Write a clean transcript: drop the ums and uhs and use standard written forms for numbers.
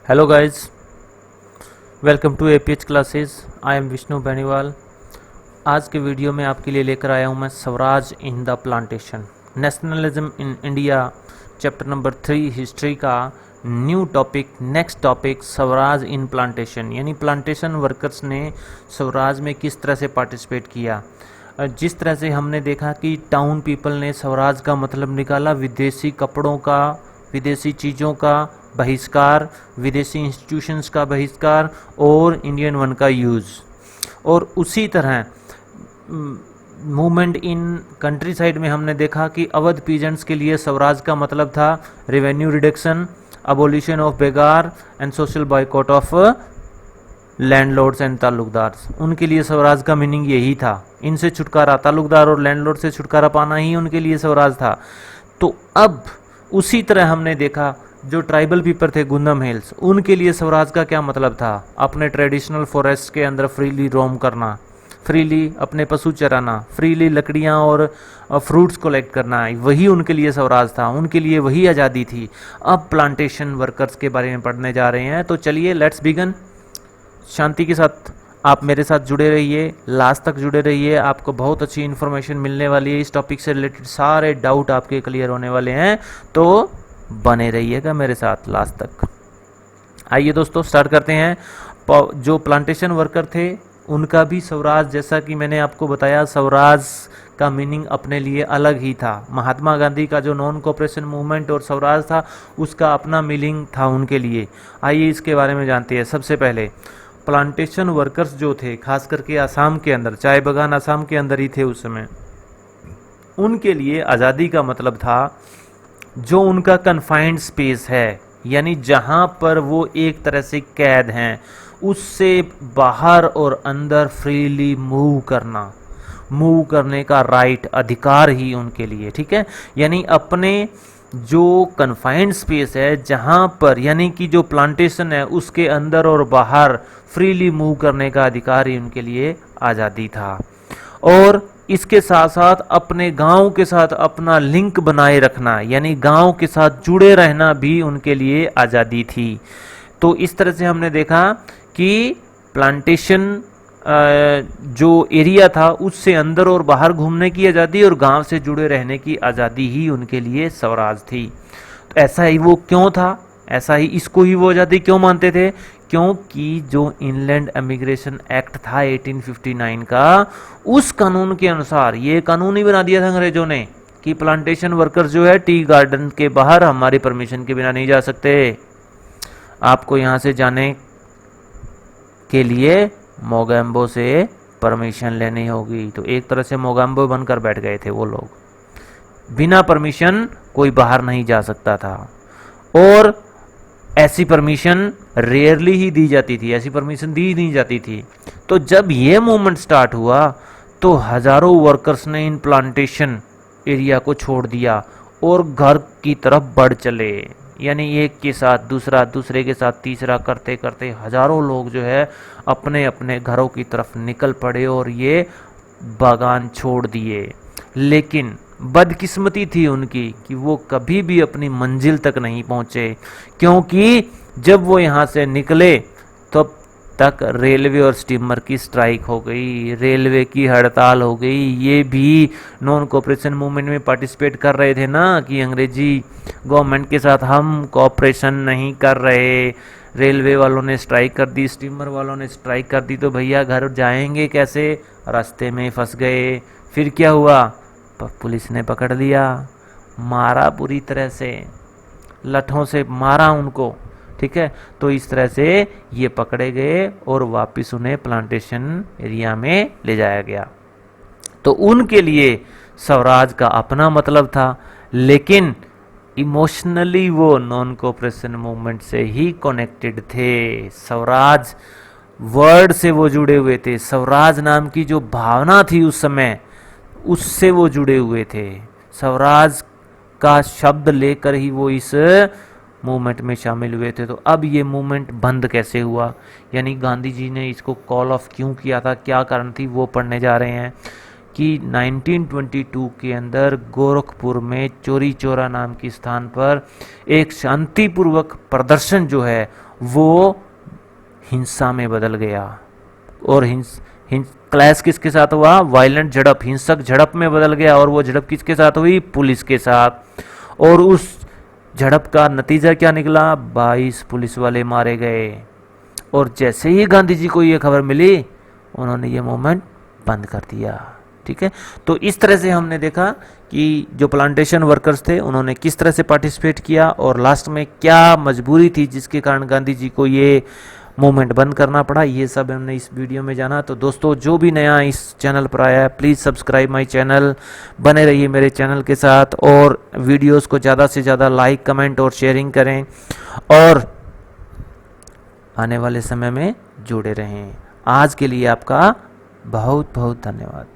Hello guys, welcome to APH classes. I am Vishnu Beniwal. आज के video में आपके लिए लेकर आया हूं मैं swaraj in the plantation, nationalism in India, chapter number 3 history का new topic, next topic swaraj in plantation, यानी प्लांटेशन वर्कर्स ने स्वराज में किस तरह से पार्टिसिपेट किया। जिस तरह से हमने देखा कि टाउन पीपल ने स्वराज का मतलब निकाला विदेशी कपड़ों का, विदेशी चीज़ों का बहिष्कार, विदेशी इंस्टीट्यूशंस का बहिष्कार और इंडियन वन का यूज़। और उसी तरह मूवमेंट इन कंट्री साइड में हमने देखा कि अवध पीजेंट्स के लिए स्वराज का मतलब था revenue reduction, abolition of begar and social boycott of landlords and taluqdars. उनके लिए स्वराज का मीनिंग यही था, इनसे छुटकारा, ताल्लुकदार और लैंडलॉर्ड से छुटकारा पाना ही उनके लिए स्वराज था। तो अब उसी तरह हमने देखा जो ट्राइबल पीपल थे गुंदम हिल्स, उनके लिए स्वराज का क्या मतलब था, अपने ट्रेडिशनल फॉरेस्ट के अंदर फ्रीली रोम करना, फ्रीली अपने पशु चराना, फ्रीली लकड़ियाँ और फ्रूट्स कलेक्ट करना, वही उनके लिए स्वराज था, उनके लिए वही आज़ादी थी। अब प्लांटेशन वर्कर्स के बारे में पढ़ने जा रहे हैं, तो चलिए लेट्स बिगन। शांति के साथ आप मेरे साथ जुड़े रहिए, लास्ट तक जुड़े रहिए, आपको बहुत अच्छी इन्फॉर्मेशन मिलने वाली है। इस टॉपिक से रिलेटेड सारे डाउट आपके क्लियर होने वाले हैं, तो बने रहिएगा मेरे साथ लास्ट तक। आइए दोस्तों स्टार्ट करते हैं। जो प्लांटेशन वर्कर थे उनका भी स्वराज, जैसा कि मैंने आपको बताया, स्वराज का मीनिंग अपने लिए अलग ही था। महात्मा गांधी का जो नॉन कोऑपरेशन मूवमेंट और स्वराज था, उसका अपना मीनिंग था उनके लिए। आइए इसके बारे में जानते हैं। सबसे पहले प्लांटेशन वर्कर्स जो थे, खास करके आसाम के अंदर, चाय बागान आसाम के अंदर ही थे उस समय, उनके लिए आज़ादी का मतलब था जो उनका कन्फाइंड स्पेस है, यानी जहां पर वो एक तरह से कैद हैं, उससे बाहर और अंदर फ्रीली मूव करने का राइट, अधिकार ही उनके लिए, ठीक है। यानी अपने जो कन्फाइंड स्पेस है, जहां पर यानी कि जो प्लांटेशन है उसके अंदर और बाहर फ्रीली मूव करने का अधिकार ही उनके लिए आज़ादी था। और इसके साथ साथ अपने गांव के साथ अपना लिंक बनाए रखना, यानी गांव के साथ जुड़े रहना भी उनके लिए आज़ादी थी। तो इस तरह से हमने देखा कि प्लांटेशन जो एरिया था उससे अंदर और बाहर घूमने की आज़ादी और गांव से जुड़े रहने की आज़ादी ही उनके लिए स्वराज थी। तो ऐसा ही वो क्यों था, ऐसा ही इसको ही वो आज़ादी क्यों मानते थे? क्योंकि जो इनलैंड इमिग्रेशन एक्ट था 1859 का, उस कानून के अनुसार ये कानून ही बना दिया था अंग्रेजों ने कि प्लांटेशन वर्कर जो है टी गार्डन के बाहर हमारी परमिशन के बिना नहीं जा सकते। आपको यहाँ से जाने के लिए मोगैम्बो से परमिशन लेनी होगी। तो एक तरह से मोगैम्बो बनकर बैठ गए थे वो लोग, बिना परमिशन कोई बाहर नहीं जा सकता था। और ऐसी परमिशन रेयरली ही दी जाती थी, ऐसी परमिशन दी नहीं जाती थी। तो जब ये मूवमेंट स्टार्ट हुआ तो हजारों वर्कर्स ने इन प्लांटेशन एरिया को छोड़ दिया और घर की तरफ बढ़ चले, यानी एक के साथ दूसरा, दूसरे के साथ तीसरा करते करते हजारों लोग जो है अपने अपने घरों की तरफ निकल पड़े और ये बागान छोड़ दिए। लेकिन बदकिस्मती थी उनकी कि वो कभी भी अपनी मंजिल तक नहीं पहुंचे, क्योंकि जब वो यहाँ से निकले तब तक रेलवे और स्टीमर की स्ट्राइक हो गई, रेलवे की हड़ताल हो गई। ये भी नॉन कोऑपरेशन मूवमेंट में पार्टिसिपेट कर रहे थे ना, कि अंग्रेजी गवर्नमेंट के साथ हम कोऑपरेशन नहीं कर रहे। रेलवे वालों ने स्ट्राइक कर दी, स्टीमर वालों ने स्ट्राइक कर दी, तो भैया घर जाएंगे कैसे? रास्ते में फंस गए। फिर क्या हुआ? पुलिस ने पकड़ लिया, मारा पूरी तरह से, लठों से मारा उनको, ठीक है। तो इस तरह से ये पकड़े गए और वापस उन्हें प्लांटेशन एरिया में ले जाया गया। तो उनके लिए स्वराज का अपना मतलब था, लेकिन इमोशनली वो नॉन कोऑपरेशन मूवमेंट से ही कनेक्टेड थे। स्वराज वर्ड से वो जुड़े हुए थे, स्वराज नाम की जो भावना थी उस समय, उससे वो जुड़े हुए थे। स्वराज का शब्द लेकर ही वो इस मूवमेंट में शामिल हुए थे। तो अब ये मूवमेंट बंद कैसे हुआ, यानी गांधी जी ने इसको कॉल ऑफ क्यों किया था, क्या कारण थी, वो पढ़ने जा रहे हैं। कि 1922 के अंदर गोरखपुर में चोरी चौरा नाम की स्थान पर एक शांतिपूर्वक प्रदर्शन जो है वो हिंसा में बदल गया। और क्लैश किसके साथ हुआ? वायलेंट झड़प, हिंसक झड़प में बदल गया। और वो झड़प किसके साथ हुई? पुलिस के साथ। और उस झड़प का नतीजा क्या निकला? 22 पुलिस वाले मारे गए। और जैसे ही गांधी जी को ये खबर मिली, उन्होंने ये मूवमेंट बंद कर दिया। ठीक है, तो इस तरह से हमने देखा कि जो प्लांटेशन वर्कर्स थे उन्होंने किस तरह से पार्टिसिपेट किया और लास्ट में क्या मजबूरी थी जिसके कारण गांधी जी को ये मूवमेंट बंद करना पड़ा। ये सब हमने इस वीडियो में जाना। तो दोस्तों, जो भी नया इस चैनल पर आया है, प्लीज़ सब्सक्राइब माय चैनल, बने रहिए मेरे चैनल के साथ और वीडियोस को ज़्यादा से ज़्यादा लाइक, कमेंट और शेयरिंग करें और आने वाले समय में जुड़े रहें। आज के लिए आपका बहुत बहुत धन्यवाद।